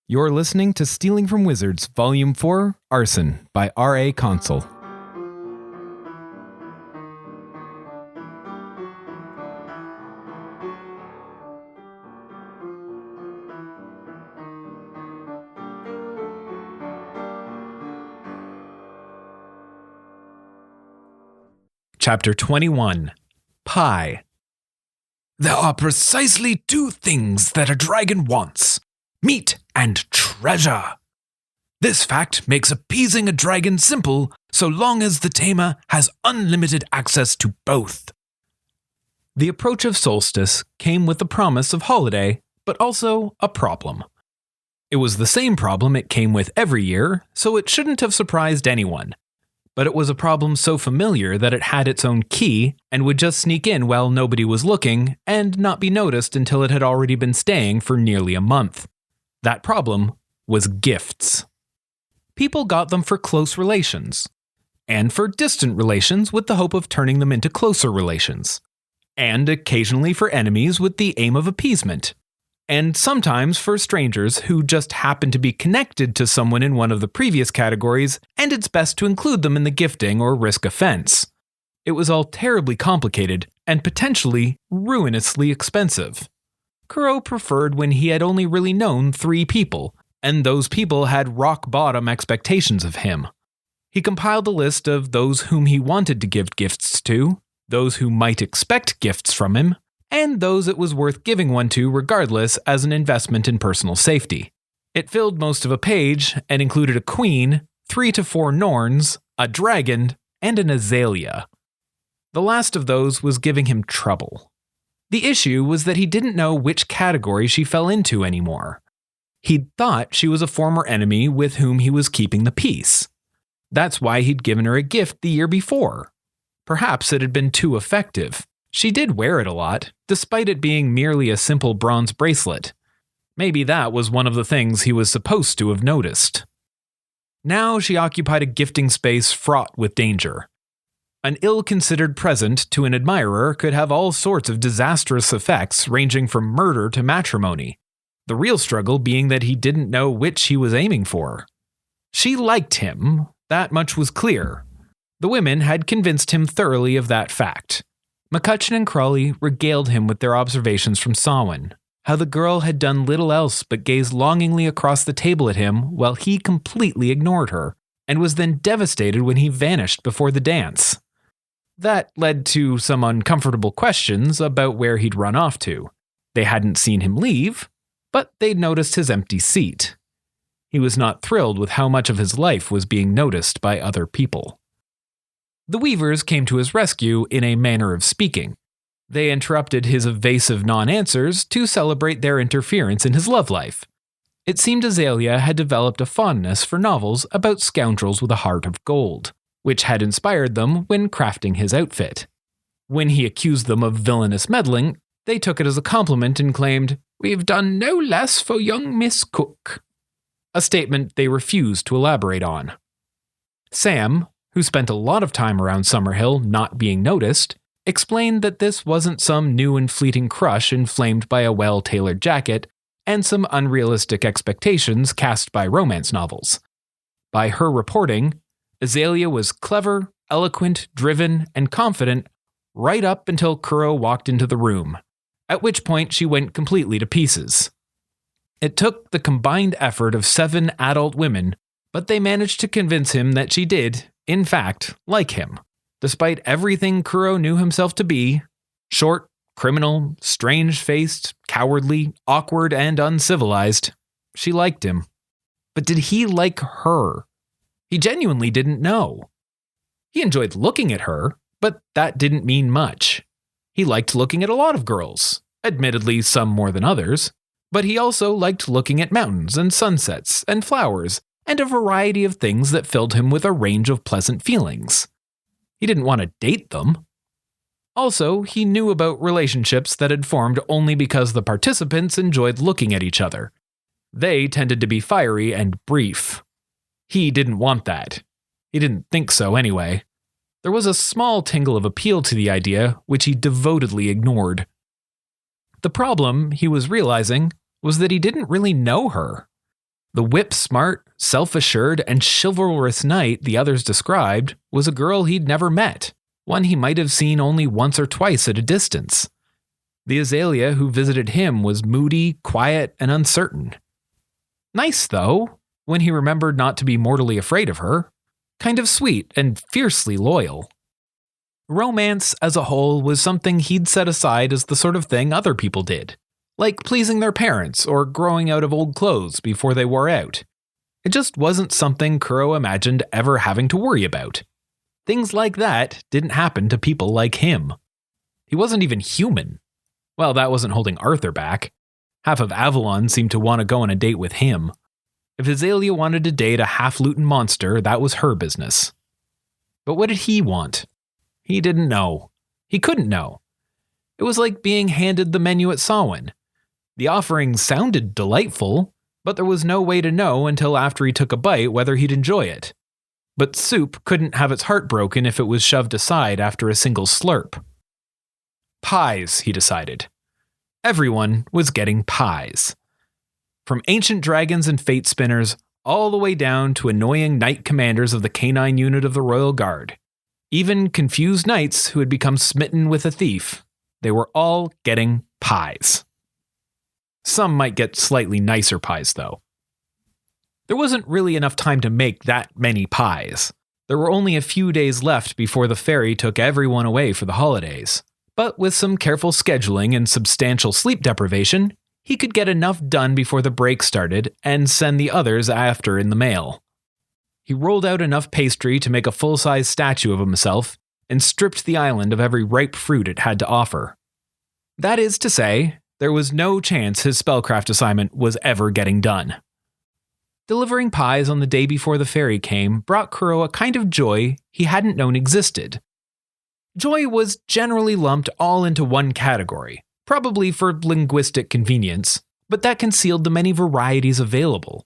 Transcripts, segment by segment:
You're listening to Stealing from Wizards, Volume 4, Arson, by R.A. Consul. Chapter 21. Pie. There are precisely two things that a dragon wants: meat and treasure. This fact makes appeasing a dragon simple so long as the tamer has unlimited access to both. The approach of solstice came with the promise of holiday, but also a problem. It was the same problem it came with every year, so it shouldn't have surprised anyone. But it was a problem so familiar that it had its own key and would just sneak in while nobody was looking and not be noticed until it had already been staying for nearly a month. That problem was gifts. People got them for close relations, and for distant relations with the hope of turning them into closer relations, and occasionally for enemies with the aim of appeasement, and sometimes for strangers who just happen to be connected to someone in one of the previous categories, and it's best to include them in the gifting or risk offense. It was all terribly complicated and potentially ruinously expensive. Kuro preferred when he had only really known 3 people, and those people had rock-bottom expectations of him. He compiled a list of those whom he wanted to give gifts to, those who might expect gifts from him, and those it was worth giving one to regardless as an investment in personal safety. It filled most of a page and included a queen, 3 to 4 Norns, a dragon, and an azalea. The last of those was giving him trouble. The issue was that he didn't know which category she fell into anymore. He'd thought she was a former enemy with whom he was keeping the peace. That's why he'd given her a gift the year before. Perhaps it had been too effective. She did wear it a lot, despite it being merely a simple bronze bracelet. Maybe that was one of the things he was supposed to have noticed. Now she occupied a gifting space fraught with danger. An ill-considered present to an admirer could have all sorts of disastrous effects ranging from murder to matrimony, the real struggle being that he didn't know which he was aiming for. She liked him, that much was clear. The women had convinced him thoroughly of that fact. McCutcheon and Crawley regaled him with their observations from Samhain, how the girl had done little else but gaze longingly across the table at him while he completely ignored her, and was then devastated when he vanished before the dance. That led to some uncomfortable questions about where he'd run off to. They hadn't seen him leave, but they'd noticed his empty seat. He was not thrilled with how much of his life was being noticed by other people. The Weavers came to his rescue in a manner of speaking. They interrupted his evasive non-answers to celebrate their interference in his love life. It seemed Azalea had developed a fondness for novels about scoundrels with a heart of gold, which had inspired them when crafting his outfit. When he accused them of villainous meddling, they took it as a compliment and claimed, "We've done no less for young Miss Cook," a statement they refused to elaborate on. Sam, who spent a lot of time around Summerhill not being noticed, explained that this wasn't some new and fleeting crush inflamed by a well-tailored jacket and some unrealistic expectations cast by romance novels. By her reporting, Azalea was clever, eloquent, driven, and confident right up until Kuro walked into the room, at which point she went completely to pieces. It took the combined effort of 7 adult women, but they managed to convince him that she did, in fact, like him. Despite everything Kuro knew himself to be, short, criminal, strange-faced, cowardly, awkward, and uncivilized, she liked him. But did he like her? He genuinely didn't know. He enjoyed looking at her, but that didn't mean much. He liked looking at a lot of girls, admittedly some more than others, but he also liked looking at mountains and sunsets and flowers and a variety of things that filled him with a range of pleasant feelings. He didn't want to date them. Also, he knew about relationships that had formed only because the participants enjoyed looking at each other. They tended to be fiery and brief. He didn't want that. He didn't think so anyway. There was a small tingle of appeal to the idea, which he devotedly ignored. The problem, he was realizing, was that he didn't really know her. The whip-smart, self-assured, and chivalrous knight the others described was a girl he'd never met, one he might have seen only once or twice at a distance. The Azalea who visited him was moody, quiet, and uncertain. Nice, though, when he remembered not to be mortally afraid of her. Kind of sweet and fiercely loyal. Romance, as a whole, was something he'd set aside as the sort of thing other people did, like pleasing their parents or growing out of old clothes before they wore out. It just wasn't something Kuro imagined ever having to worry about. Things like that didn't happen to people like him. He wasn't even human. Well, that wasn't holding Arthur back. Half of Avalon seemed to want to go on a date with him. If Azalea wanted to date a half-Luton monster, that was her business. But what did he want? He didn't know. He couldn't know. It was like being handed the menu at Samhain. The offering sounded delightful, but there was no way to know until after he took a bite whether he'd enjoy it. But soup couldn't have its heart broken if it was shoved aside after a single slurp. Pies, he decided. Everyone was getting pies. From ancient dragons and fate spinners, all the way down to annoying knight commanders of the canine unit of the Royal Guard. Even confused knights who had become smitten with a thief. They were all getting pies. Some might get slightly nicer pies, though. There wasn't really enough time to make that many pies. There were only a few days left before the ferry took everyone away for the holidays. But with some careful scheduling and substantial sleep deprivation, he could get enough done before the break started and send the others after in the mail. He rolled out enough pastry to make a full-size statue of himself and stripped the island of every ripe fruit it had to offer. That is to say, there was no chance his spellcraft assignment was ever getting done. Delivering pies on the day before the ferry came brought Kuro a kind of joy he hadn't known existed. Joy was generally lumped all into one category, probably for linguistic convenience, but that concealed the many varieties available.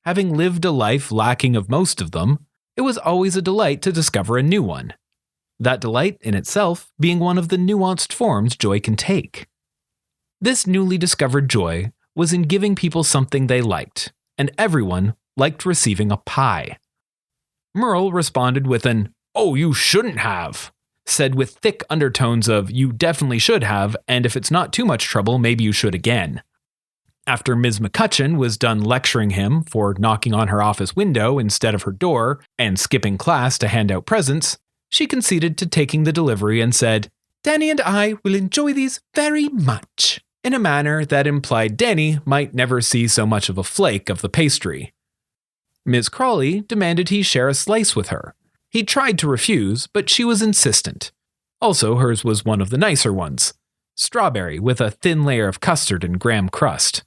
Having lived a life lacking of most of them, it was always a delight to discover a new one. That delight in itself being one of the nuanced forms joy can take. This newly discovered joy was in giving people something they liked, and everyone liked receiving a pie. Merle responded with an, "Oh, you shouldn't have," said with thick undertones of, "You definitely should have, and if it's not too much trouble, maybe you should again." After Ms. McCutcheon was done lecturing him for knocking on her office window instead of her door and skipping class to hand out presents, she conceded to taking the delivery and said, "Danny and I will enjoy these very much," in a manner that implied Danny might never see so much of a flake of the pastry. Ms. Crawley demanded he share a slice with her. He tried to refuse, but she was insistent. Also, hers was one of the nicer ones. Strawberry with a thin layer of custard and graham crust.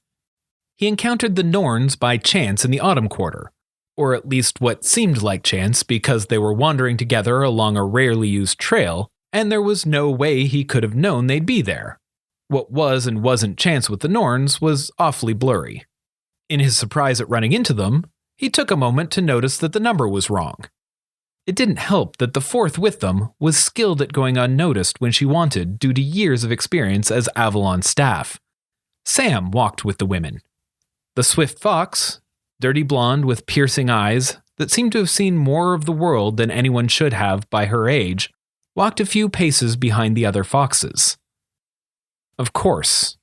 He encountered the Norns by chance in the autumn quarter, or at least what seemed like chance because they were wandering together along a rarely used trail, and there was no way he could have known they'd be there. What was and wasn't chance with the Norns was awfully blurry. In his surprise at running into them, he took a moment to notice that the number was wrong. It didn't help that the fourth with them was skilled at going unnoticed when she wanted due to years of experience as Avalon staff. Sam walked with the women. The swift fox, dirty blonde with piercing eyes that seemed to have seen more of the world than anyone should have by her age, walked a few paces behind the other foxes. Of course.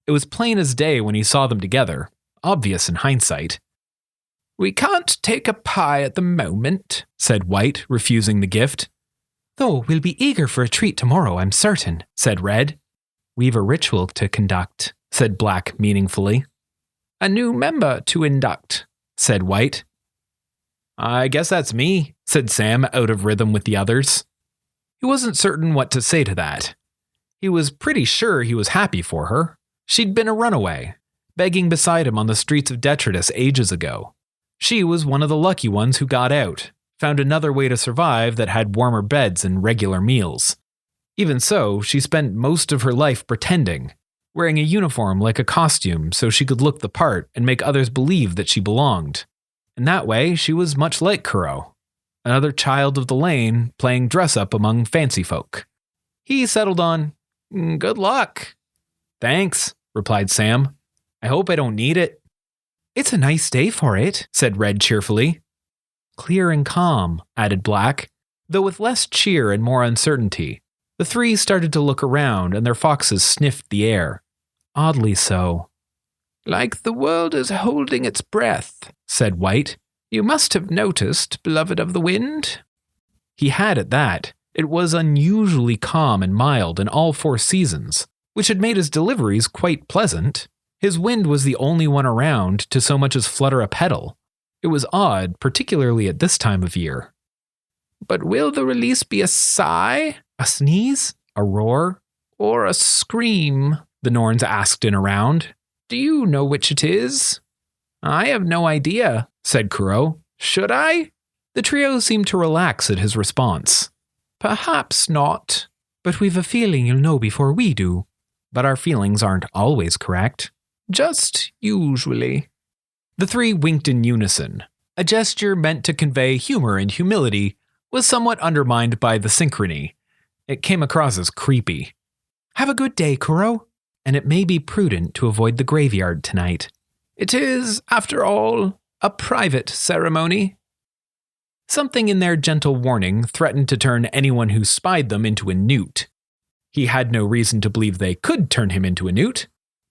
It was plain as day when he saw them together, obvious in hindsight. "We can't take a pie at the moment," said White, refusing the gift. "Though we'll be eager for a treat tomorrow, I'm certain," said Red. "We've a ritual to conduct," said Black meaningfully. "A new member to induct," said White. "I guess that's me," said Sam, out of rhythm with the others. He wasn't certain what to say to that. He was pretty sure he was happy for her. She'd been a runaway, begging beside him on the streets of Detritus ages ago. She was one of the lucky ones who got out, found another way to survive that had warmer beds and regular meals. Even so, she spent most of her life pretending, wearing a uniform like a costume so she could look the part and make others believe that she belonged. In that way, she was much like Kuro, another child of the lane playing dress-up among fancy folk. He settled on, "Good luck." "Thanks," replied Sam. "I hope I don't need it." It's a nice day for it, said Red cheerfully. Clear and calm, added Black, though with less cheer and more uncertainty. The three started to look around, and their foxes sniffed the air. Oddly so. Like the world is holding its breath, said White. You must have noticed, beloved of the wind. He had at that. It was unusually calm and mild in all 4 seasons, which had made his deliveries quite pleasant. His wind was the only one around to so much as flutter a petal. It was odd, particularly at this time of year. But will the release be a sigh, a sneeze, a roar, or a scream? The Norns asked in a round. Do you know which it is? I have no idea, said Kuro. Should I? The trio seemed to relax at his response. Perhaps not, but we've a feeling you'll know before we do. But our feelings aren't always correct. Just usually. The three winked in unison. A gesture meant to convey humor and humility was somewhat undermined by the synchrony. It came across as creepy. Have a good day, Kuro. And it may be prudent to avoid the graveyard tonight. It is, after all, a private ceremony. Something in their gentle warning threatened to turn anyone who spied them into a newt. He had no reason to believe they could turn him into a newt,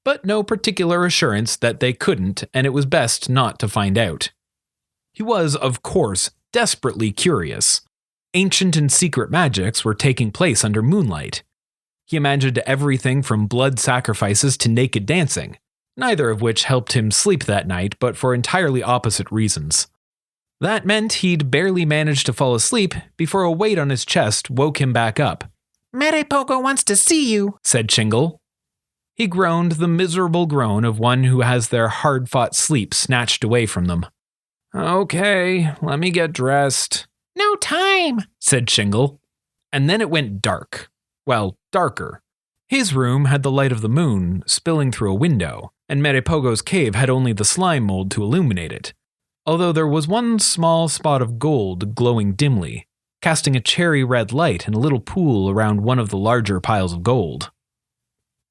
but no particular assurance that they couldn't, and it was best not to find out. He was, of course, desperately curious. Ancient and secret magics were taking place under moonlight. He imagined everything from blood sacrifices to naked dancing, neither of which helped him sleep that night, but for entirely opposite reasons. That meant he'd barely managed to fall asleep before a weight on his chest woke him back up. Merepogo wants to see you, said Shingle. He groaned the miserable groan of one who has their hard-fought sleep snatched away from them. Okay, let me get dressed. No time, said Shingle. And then it went dark. Well, darker. His room had the light of the moon spilling through a window, and Merepogo's cave had only the slime mold to illuminate it, although there was one small spot of gold glowing dimly, casting a cherry-red light in a little pool around one of the larger piles of gold.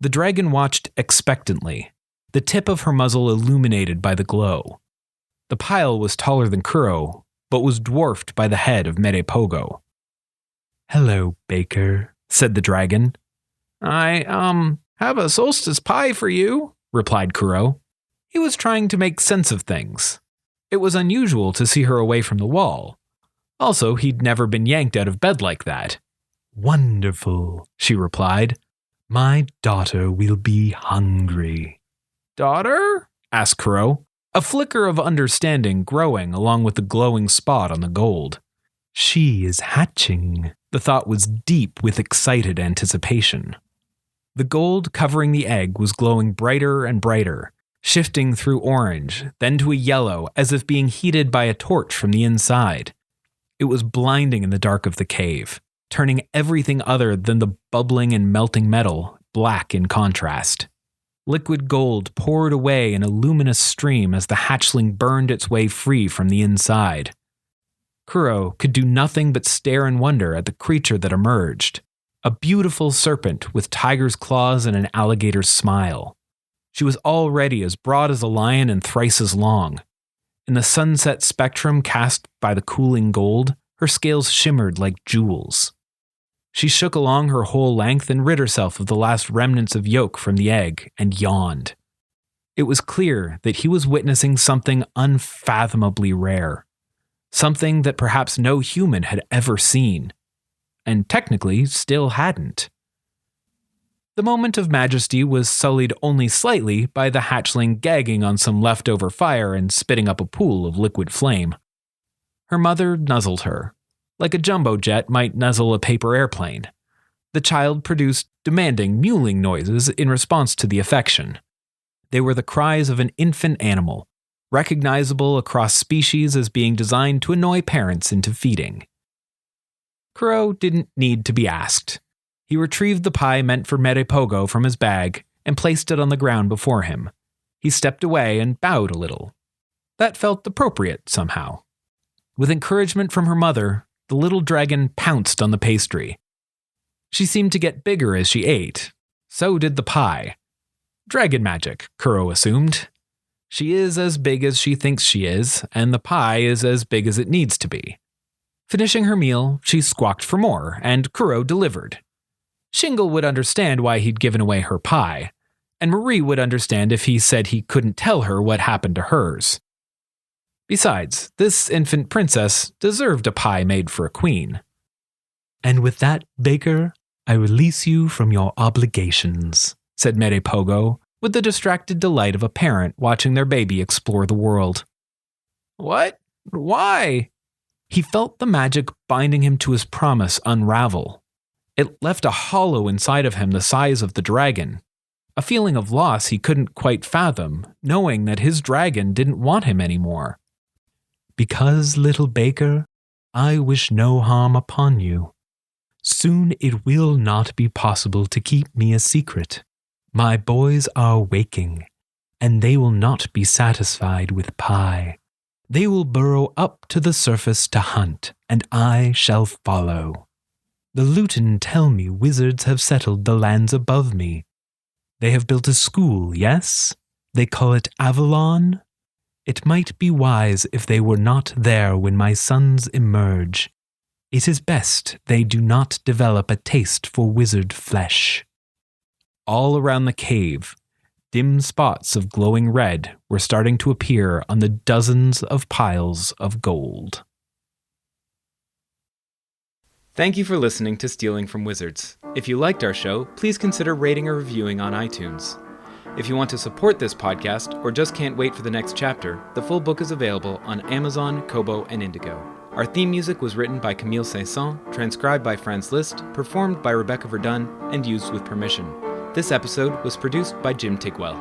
The dragon watched expectantly, the tip of her muzzle illuminated by the glow. The pile was taller than Kuro, but was dwarfed by the head of Merepogo. Hello, Baker, said the dragon. I, have a solstice pie for you, replied Kuro. He was trying to make sense of things. It was unusual to see her away from the wall. Also, he'd never been yanked out of bed like that. Wonderful, she replied. My daughter will be hungry. Daughter? asked Kuro, a flicker of understanding growing along with the glowing spot on the gold. She is hatching. The thought was deep with excited anticipation. The gold covering the egg was glowing brighter and brighter, shifting through orange, then to a yellow as if being heated by a torch from the inside. It was blinding in the dark of the cave, turning everything other than the bubbling and melting metal black in contrast. Liquid gold poured away in a luminous stream as the hatchling burned its way free from the inside. Kuro could do nothing but stare in wonder at the creature that emerged, a beautiful serpent with tiger's claws and an alligator's smile. She was already as broad as a lion and thrice as long. In the sunset spectrum cast by the cooling gold, her scales shimmered like jewels. She shook along her whole length and rid herself of the last remnants of yolk from the egg and yawned. It was clear that he was witnessing something unfathomably rare. Something that perhaps no human had ever seen, and technically still hadn't. The moment of majesty was sullied only slightly by the hatchling gagging on some leftover fire and spitting up a pool of liquid flame. Her mother nuzzled her, like a jumbo jet might nuzzle a paper airplane. The child produced demanding mewling noises in response to the affection. They were the cries of an infant animal, recognizable across species as being designed to annoy parents into feeding. Kuro didn't need to be asked. He retrieved the pie meant for Merepogo from his bag and placed it on the ground before him. He stepped away and bowed a little. That felt appropriate somehow. With encouragement from her mother, the little dragon pounced on the pastry. She seemed to get bigger as she ate. So did the pie. Dragon magic, Kuro assumed. She is as big as she thinks she is, and the pie is as big as it needs to be. Finishing her meal, she squawked for more, and Kuro delivered. Shingle would understand why he'd given away her pie, and Marie would understand if he said he couldn't tell her what happened to hers. Besides, this infant princess deserved a pie made for a queen. And with that, Baker, I release you from your obligations, said Mere Pogo, with the distracted delight of a parent watching their baby explore the world. What? Why? He felt the magic binding him to his promise unravel. It left a hollow inside of him the size of the dragon, a feeling of loss he couldn't quite fathom, knowing that his dragon didn't want him anymore. Because, little Baker, I wish no harm upon you. Soon it will not be possible to keep me a secret. My boys are waking, and they will not be satisfied with pie. They will burrow up to the surface to hunt, and I shall follow. The Luton tell me wizards have settled the lands above me. They have built a school, yes? They call it Avalon? It might be wise if they were not there when my sons emerge. It is best they do not develop a taste for wizard flesh. All around the cave, dim spots of glowing red were starting to appear on the dozens of piles of gold. Thank you for listening to Stealing from Wizards. If you liked our show, please consider rating or reviewing on iTunes. If you want to support this podcast or just can't wait for the next chapter, the full book is available on Amazon, Kobo, and Indigo. Our theme music was written by Camille Saint-Saëns, transcribed by Franz Liszt, performed by Rebecca Verdun, and used with permission. This episode was produced by Jim Tigwell.